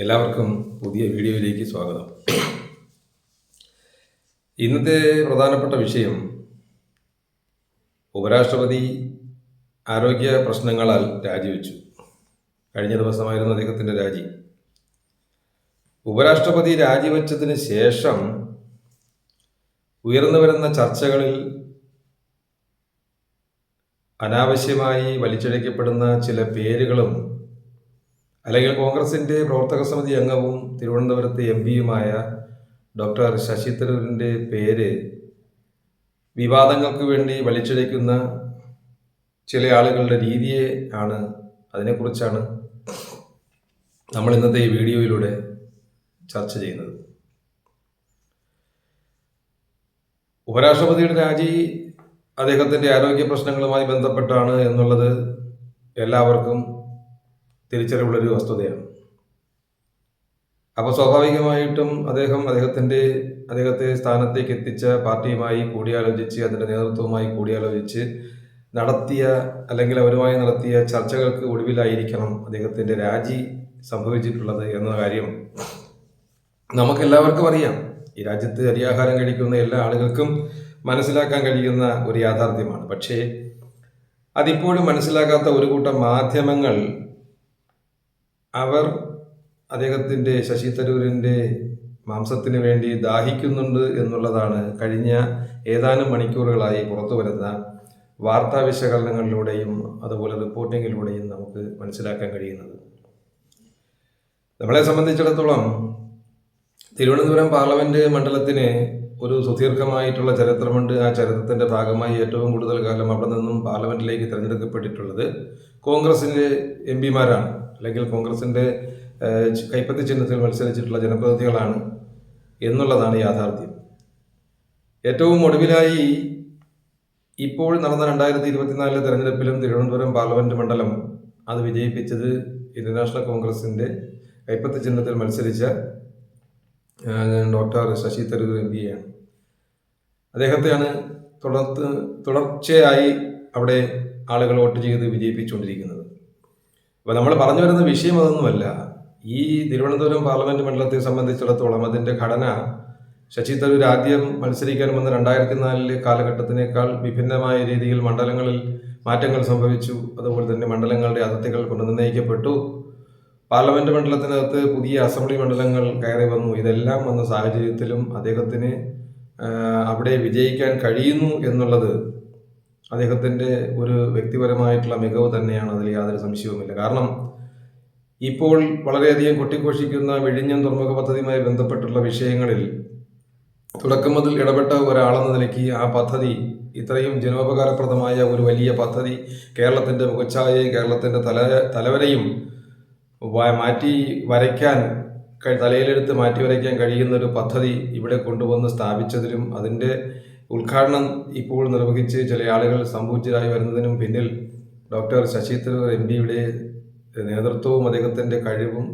എല്ലാവർക്കും പുതിയ വീഡിയോയിലേക്ക് സ്വാഗതം. ഇന്നത്തെ പ്രധാനപ്പെട്ട വിഷയം ഉപരാഷ്ട്രപതി ആരോഗ്യ പ്രശ്നങ്ങളാൽ രാജിവെച്ചു. കഴിഞ്ഞ ദിവസമായിരുന്നു അദ്ദേഹത്തിൻ്റെ രാജി. ഉപരാഷ്ട്രപതി രാജിവെച്ചതിന് ശേഷം ഉയർന്നു വരുന്ന ചർച്ചകളിൽ അനാവശ്യമായി വലിച്ചിഴക്കപ്പെടുന്ന ചില പേരുകളും അല്ലെങ്കിൽ കോൺഗ്രസിൻ്റെ പ്രവർത്തക സമിതി അംഗവും തിരുവനന്തപുരത്ത് എംപിയുമായ ഡോക്ടർ ശശി തരൂരിൻ്റെ പേര് വിവാദങ്ങൾക്ക് വേണ്ടി വലിച്ചിഴയ്ക്കുന്ന ചില ആളുകളുടെ രീതിയെ അതിനെക്കുറിച്ചാണ് നമ്മൾ ഇന്നത്തെ ഈ വീഡിയോയിലൂടെ ചർച്ച ചെയ്യുന്നത്. ഉപരാഷ്ട്രപതിയുടെ രാജി അദ്ദേഹത്തിൻ്റെ ആരോഗ്യ പ്രശ്നങ്ങളുമായി ബന്ധപ്പെട്ടാണ് എന്നുള്ളത് എല്ലാവർക്കും തിരിച്ചറിവുള്ളൊരു വസ്തുതയാണ്. അപ്പോൾ സ്വാഭാവികമായിട്ടും അദ്ദേഹത്തെ സ്ഥാനത്തേക്ക് എത്തിച്ച പാർട്ടിയുമായി കൂടിയാലോചിച്ച് അതിൻ്റെ നേതൃത്വവുമായി കൂടിയാലോചിച്ച് അവരുമായി നടത്തിയ ചർച്ചകൾക്ക് ഒടുവിലായിരിക്കണം അദ്ദേഹത്തിൻ്റെ രാജി സംഭവിച്ചിട്ടുള്ളത് എന്ന കാര്യം നമുക്കെല്ലാവർക്കും അറിയാം. ഈ രാജ്യത്ത് അരിയാഹാരം കഴിക്കുന്ന എല്ലാ ആളുകൾക്കും മനസ്സിലാക്കാൻ കഴിയുന്ന ഒരു യാഥാർത്ഥ്യമാണ്. പക്ഷേ അതിപ്പോഴും മനസ്സിലാക്കാത്ത ഒരു കൂട്ടം മാധ്യമങ്ങൾ അവർ അദ്ദേഹത്തിൻ്റെ ശശി തരൂരിൻ്റെ മാംസത്തിന് വേണ്ടി ദാഹിക്കുന്നുണ്ട് എന്നുള്ളതാണ് കഴിഞ്ഞ ഏതാനും മണിക്കൂറുകളായി പുറത്തു വരുന്ന വാർത്താ വിശകലനങ്ങളിലൂടെയും അതുപോലെ റിപ്പോർട്ടിങ്ങിലൂടെയും നമുക്ക് മനസ്സിലാക്കാൻ കഴിയുന്നത്. നമ്മളെ സംബന്ധിച്ചിടത്തോളം തിരുവനന്തപുരം പാർലമെൻറ്റ് മണ്ഡലത്തിന് ഒരു സുദീർഘമായിട്ടുള്ള ചരിത്രമുണ്ട്. ആ ചരിത്രത്തിൻ്റെ ഭാഗമായി ഏറ്റവും കൂടുതൽ കാലം അവിടെ നിന്നും പാർലമെൻറ്റിലേക്ക് തിരഞ്ഞെടുക്കപ്പെട്ടിട്ടുള്ളത് കോൺഗ്രസിൻ്റെ എംപിമാരാണ്, അല്ലെങ്കിൽ കോൺഗ്രസിൻ്റെ കൈപ്പത്തി ചിഹ്നത്തിൽ മത്സരിച്ചിട്ടുള്ള ജനപ്രതിനിധികളാണ് എന്നുള്ളതാണ് യാഥാർത്ഥ്യം. ഏറ്റവും ഒടുവിലായി ഇപ്പോൾ നടന്ന 2024 തെരഞ്ഞെടുപ്പിലും തിരുവനന്തപുരം പാർലമെൻറ്റ് മണ്ഡലം അത് വിജയിപ്പിച്ചത് ഇന്ത്യൻ നാഷണൽ കോൺഗ്രസിൻ്റെ കൈപ്പത്തി ചിഹ്നത്തിൽ മത്സരിച്ച ഡോക്ടർ ശശി തരൂർ എംപിയാണ്. അദ്ദേഹത്തെയാണ് തുടർച്ചയായി അവിടെ ആളുകൾ വോട്ട് ചെയ്ത് വിജയിപ്പിച്ചുകൊണ്ടിരിക്കുന്നത്. അപ്പോൾ നമ്മൾ പറഞ്ഞു വരുന്ന വിഷയം അതൊന്നുമല്ല. ഈ തിരുവനന്തപുരം പാർലമെൻറ്റ് മണ്ഡലത്തെ സംബന്ധിച്ചിടത്തോളം അതിൻ്റെ ഘടന ശശി തരൂർ ആദ്യം മത്സരിക്കാൻ വന്ന 2004 കാലഘട്ടത്തിനേക്കാൾ വിഭിന്നമായ രീതിയിൽ മണ്ഡലങ്ങളിൽ മാറ്റങ്ങൾ സംഭവിച്ചു. അതുപോലെ തന്നെ മണ്ഡലങ്ങളുടെ അതിർത്തികൾ പുനർനിർണ്ണയിക്കപ്പെട്ടു. പാർലമെൻറ്റ് മണ്ഡലത്തിനകത്ത് പുതിയ അസംബ്ലി മണ്ഡലങ്ങൾ കയറി വന്നു. ഇതെല്ലാം വന്ന സാഹചര്യത്തിലും അദ്ദേഹത്തിന് അവിടെ വിജയിക്കാൻ കഴിയുന്നു എന്നുള്ളത് അദ്ദേഹത്തിൻ്റെ ഒരു വ്യക്തിപരമായിട്ടുള്ള മികവ് തന്നെയാണ്. അതിൽ യാതൊരു സംശയവുമില്ല. കാരണം ഇപ്പോൾ വളരെയധികം കൊട്ടിഘോഷിക്കുന്ന വിഴിഞ്ഞം തുറമുഖ പദ്ധതിയുമായി ബന്ധപ്പെട്ടുള്ള വിഷയങ്ങളിൽ തുടക്കം മുതൽ ഇടപെട്ട ഒരാളെന്ന നിലയ്ക്ക് ആ പദ്ധതി ഇത്രയും ജനോപകാരപ്രദമായ ഒരു വലിയ പദ്ധതി, കേരളത്തിൻ്റെ മുഖച്ഛായയും കേരളത്തിൻ്റെ തലവരെയും തലയിലെടുത്ത് മാറ്റി വരയ്ക്കാൻ കഴിയുന്ന ഒരു പദ്ധതി ഇവിടെ കൊണ്ടുവന്ന് സ്ഥാപിച്ചതിലും അതിൻ്റെ ഉദ്ഘാടനം ഇപ്പോൾ നിർവഹിച്ച് ചില ആളുകൾ സംഭവിച്ചതായി വരുന്നതിനും പിന്നിൽ ഡോക്ടർ ശശി തരൂർ എംപിയുടെ നേതൃത്വവും അദ്ദേഹത്തിൻ്റെ കഴിവും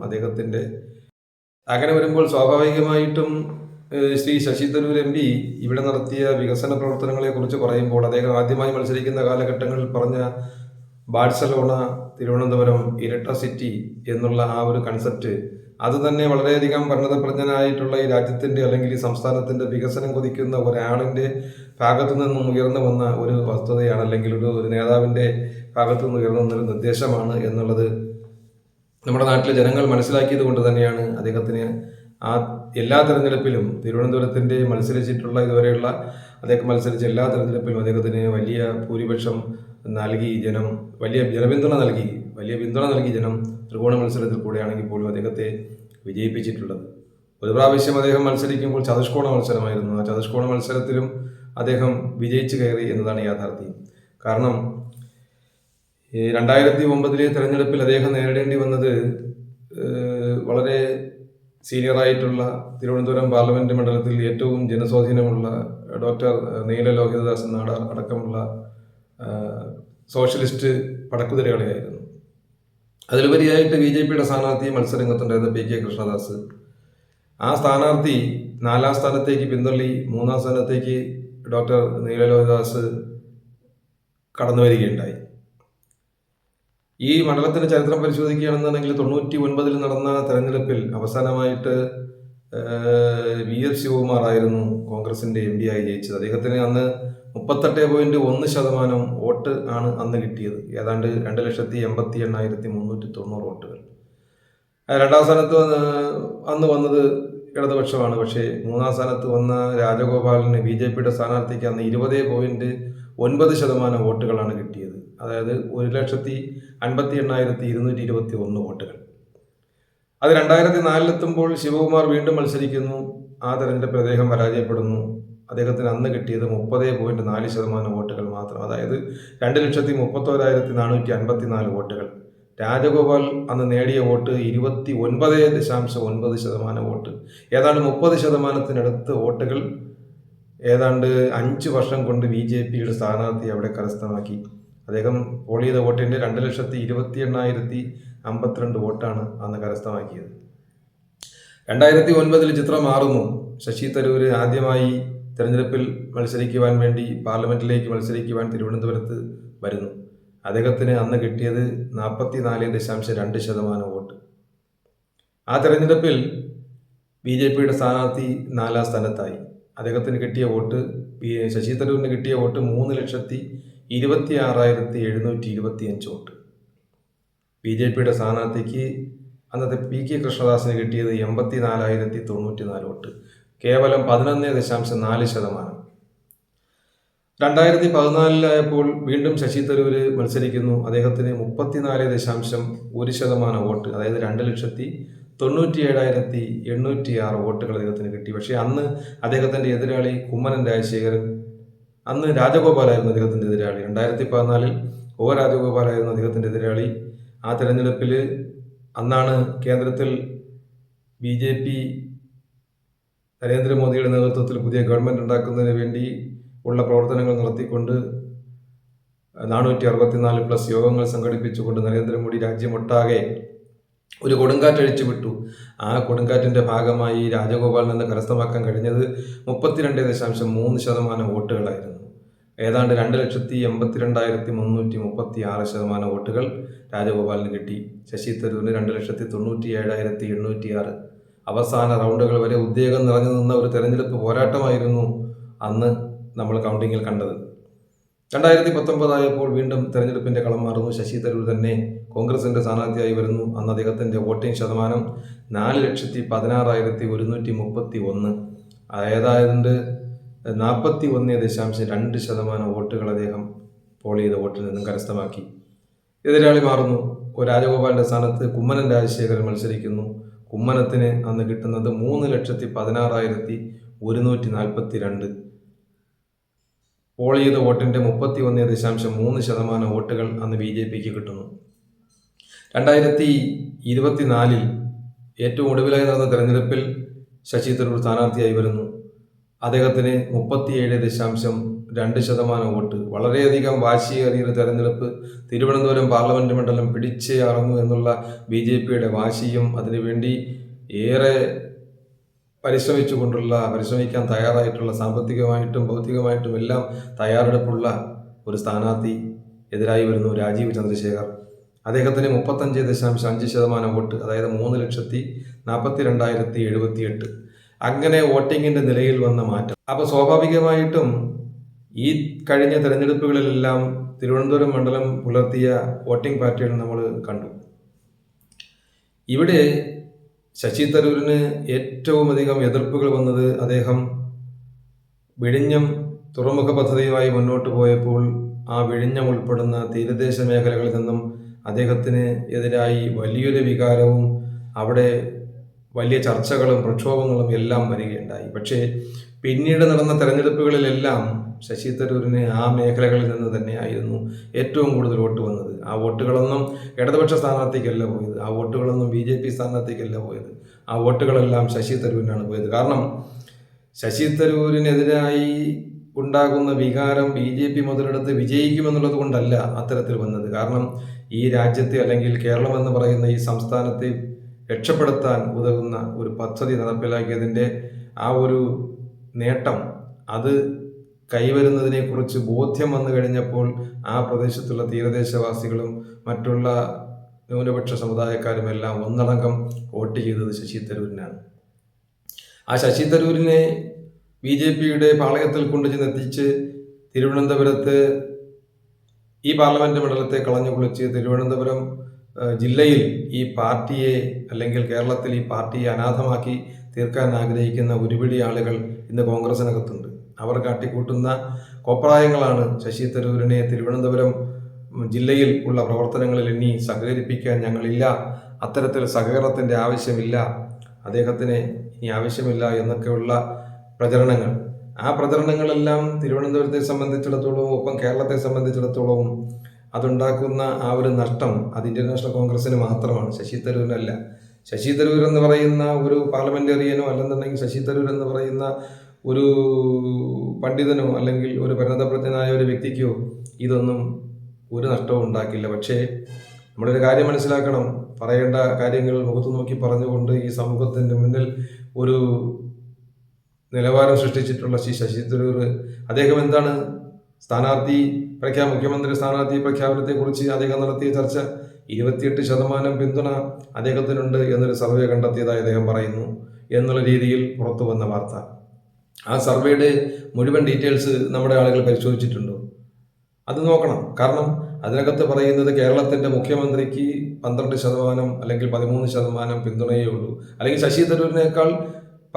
അങ്ങനെ വരുമ്പോൾ സ്വാഭാവികമായിട്ടും ശ്രീ ശശി തരൂർ എംപി ഇവിടെ നടത്തിയ വികസന പ്രവർത്തനങ്ങളെക്കുറിച്ച് പറയുമ്പോൾ അദ്ദേഹം ആദ്യമായി മത്സരിക്കുന്ന കാലഘട്ടങ്ങളിൽ പറഞ്ഞ ബാഴ്സലോണ, തിരുവനന്തപുരം, ഇരട്ട സിറ്റി എന്നുള്ള ആ ഒരു കൺസെപ്റ്റ് അത് തന്നെ വളരെയധികം പരിണതപ്രജ്ഞനായിട്ടുള്ള ഈ രാജ്യത്തിൻ്റെ അല്ലെങ്കിൽ ഈ സംസ്ഥാനത്തിൻ്റെ വികസനം കൊതിക്കുന്ന ഒരാളിൻ്റെ ഭാഗത്തു നിന്നും ഉയർന്നു വന്ന ഒരു വസ്തുതയാണ്, അല്ലെങ്കിൽ ഒരു നേതാവിൻ്റെ ഭാഗത്തു നിന്ന് ഉയർന്നു വന്നൊരു നിർദ്ദേശമാണ് എന്നുള്ളത് നമ്മുടെ നാട്ടിലെ ജനങ്ങൾ മനസ്സിലാക്കിയത് കൊണ്ട് തന്നെയാണ് അദ്ദേഹത്തിന് ആ എല്ലാ തെരഞ്ഞെടുപ്പിലും തിരുവനന്തപുരത്തിൻ്റെ ഇതുവരെയുള്ള അദ്ദേഹം മത്സരിച്ച എല്ലാ തെരഞ്ഞെടുപ്പിലും അദ്ദേഹത്തിന് വലിയ ഭൂരിപക്ഷം നൽകി വലിയ പിന്തുണ നൽകി ജനം ത്രികോണ മത്സരത്തിൽ കൂടെയാണെങ്കിൽ പോലും അദ്ദേഹത്തെ വിജയിപ്പിച്ചിട്ടുള്ളത്. ഒരു പ്രാവശ്യം അദ്ദേഹം മത്സരിക്കുമ്പോൾ ചതുഷ്കോണ മത്സരമായിരുന്നു. ആ ചതുഷ്കോണ മത്സരത്തിലും അദ്ദേഹം വിജയിച്ചു കയറി എന്നതാണ് യാഥാർത്ഥ്യം. കാരണം 2009 തെരഞ്ഞെടുപ്പിൽ അദ്ദേഹം നേരിടേണ്ടി വന്നത് വളരെ സീനിയറായിട്ടുള്ള തിരുവനന്തപുരം പാർലമെൻറ്റ് മണ്ഡലത്തിൽ ഏറ്റവും ജനസ്വാധീനമുള്ള ഡോക്ടർ നീല ലോഹിതദാസ് നാടാർ അടക്കമുള്ള സോഷ്യലിസ്റ്റ് പടക്കുതിരകളെയായിരുന്നു. അതിലുപരിയായിട്ട് BJPയുടെ സ്ഥാനാർത്ഥി മത്സരരംഗത്തുണ്ടായിരുന്ന PK കൃഷ്ണദാസ്, ആ സ്ഥാനാർത്ഥി 4ാം സ്ഥാനത്തേക്ക് പിന്തള്ളി 3ാം സ്ഥാനത്തേക്ക് ഡോക്ടർ നീല ലോഹിതദാസ് കടന്നു വരികയുണ്ടായി. ഈ മണ്ഡലത്തിന്റെ ചരിത്രം പരിശോധിക്കുകയാണെന്നുണ്ടെങ്കിൽ 99 നടന്ന തെരഞ്ഞെടുപ്പിൽ അവസാനമായിട്ട് വി.എസ്. ശിവകുമാറായിരുന്നു കോൺഗ്രസിന്റെ എം പി ആയി ജയിച്ചത്. അദ്ദേഹത്തിന് അന്ന് 38.1% വോട്ട് ആണ് അന്ന് കിട്ടിയത്. ഏതാണ്ട് 2,88,390 വോട്ടുകൾ. രണ്ടാം സ്ഥാനത്ത് അന്ന് വന്നത് ഇടതുപക്ഷമാണ്. പക്ഷേ മൂന്നാം സ്ഥാനത്ത് വന്ന രാജഗോപാലിന് ബി.ജെ.പിയുടെ സ്ഥാനാർത്ഥിക്ക് അന്ന് 20.9% വോട്ടുകളാണ് കിട്ടിയത്. അതായത് 1,58,221 വോട്ടുകൾ. അത് 2004 ശിവകുമാർ വീണ്ടും മത്സരിക്കുന്നു. ആ തെരഞ്ഞെടുപ്പിൽ അദ്ദേഹം പരാജയപ്പെടുന്നു. അദ്ദേഹത്തിന് അന്ന് കിട്ടിയത് 30.4% വോട്ടുകൾ മാത്രം. അതായത് 2,31,454 വോട്ടുകൾ. രാജഗോപാൽ അന്ന് നേടിയ വോട്ട് 29.9% വോട്ട്. ഏതാണ്ട് 30%-നടുത്ത് വോട്ടുകൾ ഏതാണ്ട് 5 വർഷം കൊണ്ട് ബി.ജെ.പിയുടെ സ്ഥാനാർത്ഥി അവിടെ കരസ്ഥമാക്കി. അദ്ദേഹം പോൾ ചെയ്ത വോട്ടിന്റെ 2,28,052 വോട്ടാണ് അന്ന് കരസ്ഥമാക്കിയത്. 2009 ചിത്രം മാറുന്നു. ശശി തരൂർ ആദ്യമായി തെരഞ്ഞെടുപ്പിൽ മത്സരിക്കുവാൻ വേണ്ടി പാർലമെന്റിലേക്ക് മത്സരിക്കുവാൻ തിരുവനന്തപുരത്ത് വരുന്നു. അദ്ദേഹത്തിന് അന്ന് കിട്ടിയത് 44.2% വോട്ട്. ആ തെരഞ്ഞെടുപ്പിൽ ബി.ജെ.പിയുടെ സ്ഥാനാർത്ഥി 4ാം സ്ഥാനത്തായി. അദ്ദേഹത്തിന് കിട്ടിയ വോട്ട്, ശശി തരൂരിന് കിട്ടിയ വോട്ട് 3,26,725 വോട്ട്. ബി.ജെ.പിയുടെ സ്ഥാനാർത്ഥിക്ക് അന്നത്തെ പി.കെ. കൃഷ്ണദാസിന് കിട്ടിയത് 84,094 വോട്ട്. കേവലം 11.4%. 2014 വീണ്ടും ശശി തരൂർ മത്സരിക്കുന്നു. അദ്ദേഹത്തിന് 34.1% വോട്ട്, അതായത് 2,97,806 വോട്ടുകൾ അദ്ദേഹത്തിന് കിട്ടി. പക്ഷേ അന്ന് അദ്ദേഹത്തിന്റെ എതിരാളി കുമ്മനം രാജശേഖരൻ, അന്ന് രാജഗോപാലായിരുന്നു അദ്ദേഹത്തിന്റെ എതിരാളി. 2014 ഒ രാജഗോപാലായിരുന്നു അദ്ദേഹത്തിന്റെ എതിരാളി. ആ തെരഞ്ഞെടുപ്പിൽ അന്നാണ് കേന്ദ്രത്തിൽ ബി.ജെ.പി നരേന്ദ്രമോദിയുടെ നേതൃത്വത്തിൽ പുതിയ ഗവൺമെന്റ് ഉണ്ടാക്കുന്നതിന് വേണ്ടി ഉള്ള പ്രവർത്തനങ്ങൾ നടത്തിക്കൊണ്ട് 464+ യോഗങ്ങൾ സംഘടിപ്പിച്ചുകൊണ്ട് നരേന്ദ്രമോദി രാജ്യമൊട്ടാകെ ഒരു കൊടുങ്കാറ്റഴിച്ചു വിട്ടു. ആ കൊടുങ്കാറ്റിന്റെ ഭാഗമായി രാജഗോപാലിൽ നിന്ന് കരസ്ഥമാക്കാൻ കഴിഞ്ഞത് 32.3% വോട്ടുകളായിരുന്നു. ഏതാണ്ട് 2,82,336% വോട്ടുകൾ രാജഗോപാലിന് കിട്ടി. ശശി തരൂരിന് 2,97,806. അവസാന റൗണ്ടുകൾ വരെ ഉദ്വേഗം നിറഞ്ഞു നിന്ന ഒരു തെരഞ്ഞെടുപ്പ് പോരാട്ടമായിരുന്നു അന്ന് നമ്മൾ കൗണ്ടിങ്ങിൽ കണ്ടത്. 2019 വീണ്ടും തെരഞ്ഞെടുപ്പിന്റെ കളം മാറുന്നു. ശശി തരൂർ തന്നെ കോൺഗ്രസിന്റെ സ്ഥാനാർത്ഥിയായി വരുന്നു. അന്ന് അദ്ദേഹത്തിന്റെ വോട്ടിംഗ് ശതമാനം 4,16,131. അതായത് 41.2% വോട്ടുകൾ അദ്ദേഹം പോൾ ചെയ്ത വോട്ടിൽ നിന്നും കരസ്ഥമാക്കി. എതിരാളി മാറുന്നു. രാജഗോപാലിന്റെ സ്ഥാനത്ത് കുമ്മനം രാജശേഖരൻ മത്സരിക്കുന്നു. കുമ്മനത്തിന് അന്ന് കിട്ടുന്നത് 3,16,142. പോൾ ചെയ്ത വോട്ടിന്റെ 31.3% വോട്ടുകൾ അന്ന് ബി.ജെ.പിക്ക് കിട്ടുന്നു. 2024 ഏറ്റവും ഒടുവിലായി നടന്ന തെരഞ്ഞെടുപ്പിൽ ശശി തരൂർ സ്ഥാനാർത്ഥിയായി വരുന്നു. അദ്ദേഹത്തിന് 37.2% വോട്ട്. വളരെയധികം വാശിയേറിയൊരു തെരഞ്ഞെടുപ്പ്. തിരുവനന്തപുരം പാർലമെന്റ് മണ്ഡലം പിടിച്ചേ അടങ്ങൂ എന്നുള്ള ബി.ജെ.പിയുടെ വാശിയും അതിനുവേണ്ടി ഏറെ പരിശ്രമിക്കാൻ തയ്യാറായിട്ടുള്ള, സാമ്പത്തികമായിട്ടും ഭൗതികമായിട്ടും എല്ലാം തയ്യാറെടുപ്പുള്ള ഒരു സ്ഥാനാർത്ഥി എതിരായി വരുന്നു, രാജീവ് ചന്ദ്രശേഖർ. അദ്ദേഹത്തിന് 35.5% വോട്ട്, അതായത് 3,42,078. അങ്ങനെ വോട്ടിങ്ങിന്റെ നിലയിൽ വന്ന മാറ്റം. അപ്പോൾ സ്വാഭാവികമായിട്ടും ഈ കഴിഞ്ഞ തെരഞ്ഞെടുപ്പുകളിലെല്ലാം തിരുവനന്തപുരം മണ്ഡലം പുലർത്തിയ വോട്ടിംഗ് പാറ്റേൺ നമ്മൾ കണ്ടു. ഇവിടെ ശശി തരൂരിന് ഏറ്റവും അധികം എതിർപ്പുകൾ വന്നത് അദ്ദേഹം വിഴിഞ്ഞം തുറമുഖ പദ്ധതിയുമായി മുന്നോട്ട് പോയപ്പോൾ ആ വിഴിഞ്ഞം ഉൾപ്പെടുന്ന തീരദേശ മേഖലകളിൽ നിന്നും അദ്ദേഹത്തിന് എതിരായി വലിയൊരു വികാരവും അവിടെ വലിയ ചർച്ചകളും പ്രക്ഷോഭങ്ങളും എല്ലാം വരികയുണ്ടായി. പക്ഷേ പിന്നീട് നടന്ന തെരഞ്ഞെടുപ്പുകളിലെല്ലാം ശശി തരൂരിന് ആ മേഖലകളിൽ നിന്ന് തന്നെയായിരുന്നു ഏറ്റവും കൂടുതൽ വോട്ട് വന്നത്. ആ വോട്ടുകളൊന്നും ഇടതുപക്ഷ സ്ഥാനാർത്ഥിക്കല്ല പോയത്, ആ വോട്ടുകളൊന്നും ബി.ജെ.പി സ്ഥാനാർത്ഥിക്കല്ല പോയത്, ആ വോട്ടുകളെല്ലാം ശശി തരൂരിനാണ് പോയത്. കാരണം ശശി തരൂരിനെതിരായി ഉണ്ടാകുന്ന വികാരം ബി.ജെ.പി മുതലെടുത്ത് വിജയിക്കുമെന്നുള്ളത് കൊണ്ടല്ല അത്തരത്തിൽ വന്നത്. കാരണം ഈ രാജ്യത്തെ, അല്ലെങ്കിൽ കേരളം എന്ന് പറയുന്ന ഈ സംസ്ഥാനത്തെ രക്ഷപ്പെടുത്താൻ ഉതകുന്ന ഒരു പദ്ധതി നടപ്പിലാക്കിയതിൻ്റെ ആ ഒരു നേട്ടം, അത് കൈവരുന്നതിനെക്കുറിച്ച് ബോധ്യം വന്നു കഴിഞ്ഞപ്പോൾ ആ പ്രദേശത്തുള്ള തീരദേശവാസികളും മറ്റുള്ള ന്യൂനപക്ഷ സമുദായക്കാരുമെല്ലാം ഒന്നടങ്കം വോട്ട് ചെയ്തത് ശശി തരൂരിനാണ്. ആ ശശി തരൂരിനെ BJPയുടെ പാളയത്തിൽ കൊണ്ടുചെന്നെത്തിച്ച് തിരുവനന്തപുരത്ത് ഈ പാർലമെന്റ് മണ്ഡലത്തെ കളഞ്ഞു കുളിച്ച് തിരുവനന്തപുരം ജില്ലയിൽ ഈ പാർട്ടിയെ അല്ലെങ്കിൽ കേരളത്തിൽ ഈ പാർട്ടിയെ അനാഥമാക്കി തീർക്കാൻ ആഗ്രഹിക്കുന്ന ഒരുപിടി ആളുകൾ ഇന്ന് കോൺഗ്രസിനകത്തുണ്ട്. അവർ കാട്ടിക്കൂട്ടുന്ന കോപ്രായങ്ങളാണ് ശശി തരൂരിനെ തിരുവനന്തപുരം ജില്ലയിൽ ഉള്ള പ്രവർത്തനങ്ങളിൽ ഇനി സഹകരിപ്പിക്കാൻ ഞങ്ങളില്ല, അത്തരത്തിൽ സഹകരണത്തിൻ്റെ ആവശ്യമില്ല, അദ്ദേഹത്തിന് ഇനി ആവശ്യമില്ല എന്നൊക്കെയുള്ള പ്രചരണങ്ങൾ. ആ പ്രചരണങ്ങളെല്ലാം തിരുവനന്തപുരത്തെ സംബന്ധിച്ചിടത്തോളവും ഒപ്പം കേരളത്തെ സംബന്ധിച്ചിടത്തോളവും അതുണ്ടാക്കുന്ന ആ ഒരു നഷ്ടം അത് ഇന്ത്യൻ നാഷണൽ കോൺഗ്രസിന് മാത്രമാണ്, ശശി തരൂരിനല്ല. ശശി തരൂർ എന്ന് പറയുന്ന ഒരു പാർലമെന്റേറിയനോ അല്ലെന്നുണ്ടെങ്കിൽ ശശി തരൂർ എന്ന് പറയുന്ന ഒരു പണ്ഡിതനോ അല്ലെങ്കിൽ ഒരു പരിണതപ്രജ്ഞനായ ഒരു വ്യക്തിക്കോ ഇതൊന്നും ഒരു നഷ്ടവും ഉണ്ടാക്കില്ല. പക്ഷേ നമ്മളൊരു കാര്യം മനസ്സിലാക്കണം, പറയേണ്ട കാര്യങ്ങൾ മുഖത്ത് നോക്കി പറഞ്ഞുകൊണ്ട് ഈ സമൂഹത്തിൻ്റെ മുന്നിൽ ഒരു നിലവാരം സൃഷ്ടിച്ചിട്ടുള്ള ശശി തരൂർ അദ്ദേഹം എന്താണ് മുഖ്യമന്ത്രി സ്ഥാനാർത്ഥി പ്രഖ്യാപനത്തെക്കുറിച്ച് അദ്ദേഹം നടത്തിയ ചർച്ച 28% പിന്തുണ അദ്ദേഹത്തിനുണ്ട് എന്നൊരു സർവേ കണ്ടെത്തിയതായി അദ്ദേഹം പറയുന്നു എന്നുള്ള രീതിയിൽ പുറത്തു വന്ന വാർത്ത. ആ സർവേയുടെ മുഴുവൻ ഡീറ്റെയിൽസ് നമ്മുടെ ആളുകൾ പരിശോധിച്ചിട്ടുണ്ടോ? അത് നോക്കണം. കാരണം അതിനകത്ത് പറയുന്നത് കേരളത്തിൻ്റെ മുഖ്യമന്ത്രിക്ക് 12% അല്ലെങ്കിൽ 13% പിന്തുണയേ ഉള്ളൂ. അല്ലെങ്കിൽ ശശി തരൂരിനേക്കാൾ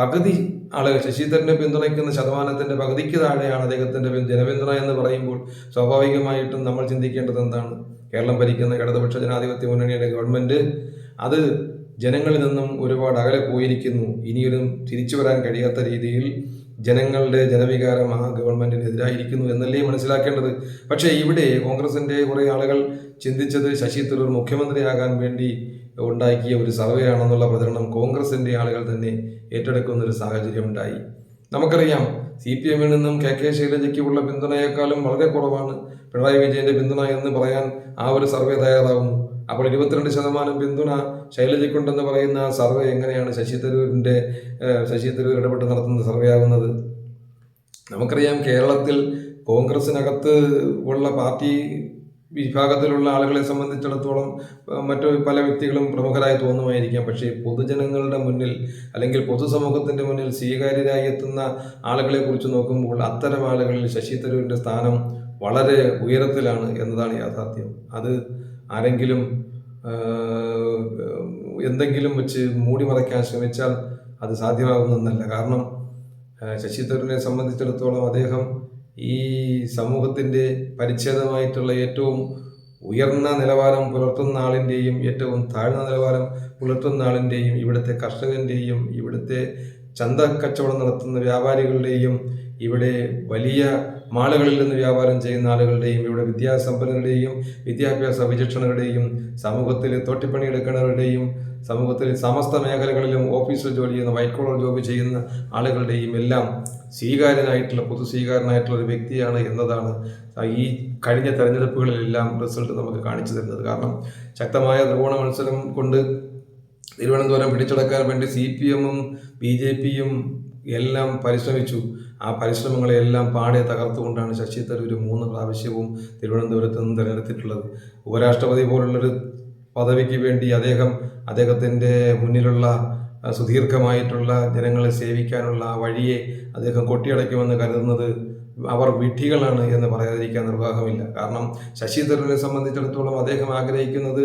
പകുതി ആളുകൾ ശശി തരൂരിനെ പിന്തുണയ്ക്കുന്ന ശതമാനത്തിൻ്റെ പകുതിക്ക് താഴെയാണ് അദ്ദേഹത്തിൻ്റെ ജനപിന്തുണ എന്ന് പറയുമ്പോൾ സ്വാഭാവികമായിട്ടും നമ്മൾ ചിന്തിക്കേണ്ടത് എന്താണ്? കേരളം ഭരിക്കുന്ന ഇടതുപക്ഷ ജനാധിപത്യ മുന്നണിയുടെ ഗവൺമെൻറ് അത് ജനങ്ങളിൽ നിന്നും ഒരുപാട് അകലെ പോയിരിക്കുന്നു. ഇനിയൊരു തിരിച്ചു വരാൻ കഴിയാത്ത രീതിയിൽ ജനങ്ങളുടെ ജനവികാരം ആ ഗവൺമെൻറ്റിനെതിരായിരിക്കുന്നു എന്നല്ലേ മനസ്സിലാക്കേണ്ടത്. പക്ഷേ ഇവിടെ കോൺഗ്രസിൻ്റെ കുറേ ആളുകൾ ചിന്തിച്ചത് ശശി തരൂർ മുഖ്യമന്ത്രിയാകാൻ വേണ്ടി ഉണ്ടാക്കിയ ഒരു സർവേ ആണെന്നുള്ള പ്രചരണം കോൺഗ്രസിൻ്റെ ആളുകൾ തന്നെ ഏറ്റെടുക്കുന്നൊരു സാഹചര്യം ഉണ്ടായി. നമുക്കറിയാം CPM-ൽ നിന്നും KK ശൈലജയ്ക്കുള്ള പിന്തുണയേക്കാളും വളരെ കുറവാണ് പിണറായി വിജയൻ്റെ പിന്തുണ എന്ന് പറയാൻ ആ ഒരു സർവേ തയ്യാറാവുന്നു. അപ്പോൾ 22% പിന്തുണ ശൈലജയ്ക്കുണ്ടെന്ന് പറയുന്ന സർവേ എങ്ങനെയാണ് ശശി തരൂർ ഇടപെട്ട് നടത്തുന്ന സർവേ ആകുന്നത്? നമുക്കറിയാം കേരളത്തിൽ കോൺഗ്രസിനകത്ത് ഉള്ള പാർട്ടി വിഭാഗത്തിലുള്ള ആളുകളെ സംബന്ധിച്ചിടത്തോളം മറ്റു പല വ്യക്തികളും പ്രമുഖരായി തോന്നുമായിരിക്കാം. പക്ഷേ പൊതുജനങ്ങളുടെ മുന്നിൽ അല്ലെങ്കിൽ പൊതുസമൂഹത്തിൻ്റെ മുന്നിൽ സ്വീകാര്യരായി എത്തുന്ന ആളുകളെ കുറിച്ച് നോക്കുമ്പോൾ അത്തരം ആളുകളിൽ ശശി തരൂരിൻ്റെ സ്ഥാനം വളരെ ഉയരത്തിലാണ് എന്നതാണ് യാഥാർത്ഥ്യം. അത് ആരെങ്കിലും എന്തെങ്കിലും വെച്ച് മൂടി മറയ്ക്കാൻ ശ്രമിച്ചാൽ അത് സാധ്യമാകുന്നതല്ല. കാരണം ശശി തരൂരിനെ സംബന്ധിച്ചിടത്തോളം അദ്ദേഹം ഈ സമൂഹത്തിൻ്റെ പരിച്ഛേദമായിട്ടുള്ള ഏറ്റവും ഉയർന്ന നിലവാരം പുലർത്തുന്ന ആളിൻ്റെയും ഏറ്റവും താഴ്ന്ന നിലവാരം പുലർത്തുന്ന ആളിൻ്റെയും ഇവിടുത്തെ കർഷകൻ്റെയും ഇവിടുത്തെ ചന്തക്കച്ചവടം നടത്തുന്ന വ്യാപാരികളുടെയും ഇവിടെ വലിയ മാളുകളിൽ നിന്ന് വ്യാപാരം ചെയ്യുന്ന ആളുകളുടെയും ഇവിടെ വിദ്യാസമ്പന്നരുടെയും വിദ്യാഭ്യാസ വിചക്ഷണരുടെയും സമൂഹത്തിൽ തോട്ടിപ്പണിയെടുക്കുന്നവരുടെയും സമൂഹത്തിൽ സമസ്ത മേഖലകളിലും ഓഫീസിൽ ജോലി ചെയ്യുന്ന വൈറ്റ് കോളർ ജോബ് ചെയ്യുന്ന ആളുകളുടെയും എല്ലാം പൊതുസ്വീകാരനായിട്ടുള്ള ഒരു വ്യക്തിയാണ് എന്നതാണ് ഈ കഴിഞ്ഞ തെരഞ്ഞെടുപ്പുകളിലെല്ലാം റിസൾട്ട് നമുക്ക് കാണിച്ചു തരുന്നത്. കാരണം ശക്തമായ ത്രികോണ മത്സരം കൊണ്ട് തിരുവനന്തപുരം പിടിച്ചടക്കാൻ വേണ്ടി CPM-ഉം BJP-യും എല്ലാം പരിശ്രമിച്ചു. ആ പരിശ്രമങ്ങളെല്ലാം പാടെ തകർത്തുകൊണ്ടാണ് ശശി തരൂർ 3 പ്രാവശ്യവും തിരുവനന്തപുരത്ത് നിന്ന് തിരഞ്ഞെടുത്തിട്ടുള്ളത്. ഉപരാഷ്ട്രപതി പോലുള്ളൊരു പദവിക്ക് വേണ്ടി അദ്ദേഹത്തിൻ്റെ മുന്നിലുള്ള സുദീർഘമായിട്ടുള്ള ജനങ്ങളെ സേവിക്കാനുള്ള വഴിയെ അദ്ദേഹം കൊട്ടിയടയ്ക്കുമെന്ന് കരുതുന്നത് അവർ വിഡ്ഢികളാണ് എന്ന് പറയാതിരിക്കാൻ നിർവാഹമില്ല. കാരണം ശശി തരൂരിനെ സംബന്ധിച്ചിടത്തോളം അദ്ദേഹം ആഗ്രഹിക്കുന്നത്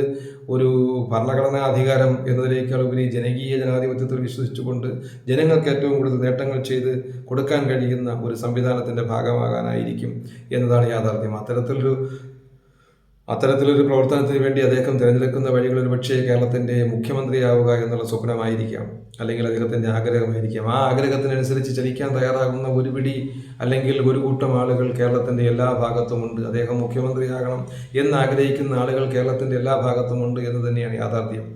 ഒരു ഭരണഘടനാ അധികാരം എന്നതിനേക്കാൾ ഉപരി ജനകീയ ജനാധിപത്യത്തിൽ വിശ്വസിച്ചുകൊണ്ട് ജനങ്ങൾക്ക് ഏറ്റവും കൂടുതൽ നേട്ടങ്ങൾ ചെയ്ത് കൊടുക്കാൻ കഴിയുന്ന ഒരു സംവിധാനത്തിൻ്റെ ഭാഗമാകാനായിരിക്കും എന്നതാണ് യാഥാർത്ഥ്യം. അത്തരത്തിലൊരു പ്രവർത്തനത്തിന് വേണ്ടി അദ്ദേഹം തിരഞ്ഞെടുക്കുന്ന വഴികൾ ഒരു പക്ഷേ കേരളത്തിൻ്റെ മുഖ്യമന്ത്രിയാവുക എന്നുള്ള സ്വപ്നമായിരിക്കാം, അല്ലെങ്കിൽ അദ്ദേഹത്തിൻ്റെ ആഗ്രഹമായിരിക്കാം. ആ ആഗ്രഹത്തിനനുസരിച്ച് ചലിക്കാൻ തയ്യാറാകുന്ന ഒരു പിടി അല്ലെങ്കിൽ ഒരു കൂട്ടം ആളുകൾ കേരളത്തിൻ്റെ എല്ലാ ഭാഗത്തുമുണ്ട്. അദ്ദേഹം മുഖ്യമന്ത്രിയാകണം എന്നാഗ്രഹിക്കുന്ന ആളുകൾ കേരളത്തിൻ്റെ എല്ലാ ഭാഗത്തുമുണ്ട് എന്ന് തന്നെയാണ് യാഥാർത്ഥ്യം.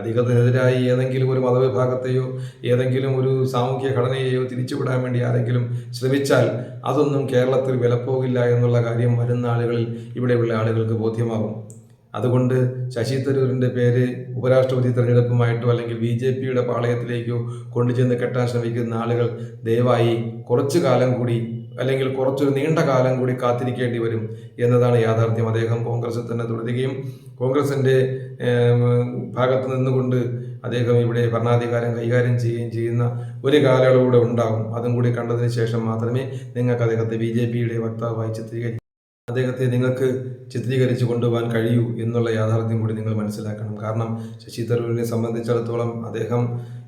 അധികത്തിനെതിരായി ഏതെങ്കിലും ഒരു മതവിഭാഗത്തെയോ ഏതെങ്കിലും ഒരു സാമൂഹ്യ ഘടനയെയോ തിരിച്ചുവിടാൻ വേണ്ടി ആരെങ്കിലും ശ്രമിച്ചാൽ അതൊന്നും കേരളത്തിൽ വിലപ്പോകില്ല എന്നുള്ള കാര്യം വരുന്ന ആളുകളിൽ ഇവിടെയുള്ള ആളുകൾക്ക് ബോധ്യമാകും. അതുകൊണ്ട് ശശി തരൂരിൻ്റെ പേര് ഉപരാഷ്ട്രപതി തെരഞ്ഞെടുപ്പുമായിട്ടോ അല്ലെങ്കിൽ BJP-യുടെ പാളയത്തിലേക്കോ കൊണ്ടുചെന്ന് കെട്ടാൻ ശ്രമിക്കുന്ന ആളുകൾ ദയവായി കുറച്ചു കാലം കൂടി അല്ലെങ്കിൽ കുറച്ചൊരു നീണ്ട കാലം കൂടി കാത്തിരിക്കേണ്ടി വരും എന്നതാണ് യാഥാർത്ഥ്യം. അദ്ദേഹം കോൺഗ്രസിൽ തന്നെ തുടരുകയും കോൺഗ്രസിൻ്റെ ഭാഗത്ത് നിന്നുകൊണ്ട് അദ്ദേഹം ഇവിടെ ഭരണാധികാരം കൈകാര്യം ചെയ്യുകയും ചെയ്യുന്ന ഒരു കാലയളവ് ഉണ്ടാകും. അതും കൂടി കണ്ടതിന് ശേഷം മാത്രമേ നിങ്ങൾക്ക് അദ്ദേഹത്തെ BJPയുടെ വക്താവായി അദ്ദേഹത്തെ നിങ്ങൾക്ക് ചിത്രീകരിച്ച് കൊണ്ടുപോകാൻ കഴിയൂ എന്നുള്ള യാഥാർത്ഥ്യം കൂടി നിങ്ങൾ മനസ്സിലാക്കണം. കാരണം ശശി തരൂരിനെ സംബന്ധിച്ചിടത്തോളം അദ്ദേഹം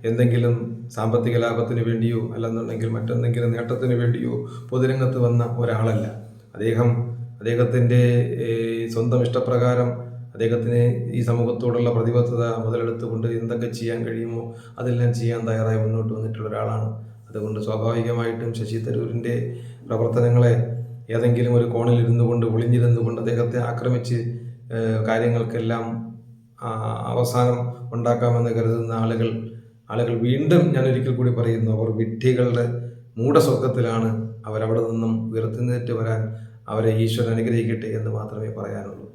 എന്തെങ്കിലും സാമ്പത്തിക ലാഭത്തിന് വേണ്ടിയോ അല്ലെന്നുണ്ടെങ്കിൽ മറ്റെന്തെങ്കിലും നേട്ടത്തിന് വേണ്ടിയോ പൊതുരംഗത്ത് വന്ന ഒരാളല്ല. അദ്ദേഹത്തിൻ്റെ സ്വന്തം ഇഷ്ടപ്രകാരം അദ്ദേഹത്തിന് ഈ സമൂഹത്തോടുള്ള പ്രതിബദ്ധത മുതലെടുത്തുകൊണ്ട് എന്തൊക്കെ ചെയ്യാൻ കഴിയുമോ അതെല്ലാം ചെയ്യാൻ തയ്യാറായി മുന്നോട്ട് വന്നിട്ടുള്ള ഒരാളാണ്. അതുകൊണ്ട് സ്വാഭാവികമായിട്ടും ശശി തരൂരിൻ്റെ പ്രവർത്തനങ്ങളെ ഏതെങ്കിലും ഒരു കോണിൽ ഒളിഞ്ഞിരുന്നു കൊണ്ട് അദ്ദേഹത്തെ ആക്രമിച്ച് കാര്യങ്ങൾക്കെല്ലാം അവസാനം ഉണ്ടാക്കാമെന്ന് കരുതുന്ന ആളുകൾ വീണ്ടും ഞാൻ ഒരിക്കൽ കൂടി പറയുന്നു, അവർ വിഡ്ഢികളുടെ മൂഢസ്വർഗത്തിലാണ്. അവരവിടെ നിന്നും ഉയർത്തുന്നേറ്റ് വരാൻ അവരെ ഈശ്വരൻ അനുഗ്രഹിക്കട്ടെ എന്ന് മാത്രമേ പറയാനുള്ളൂ.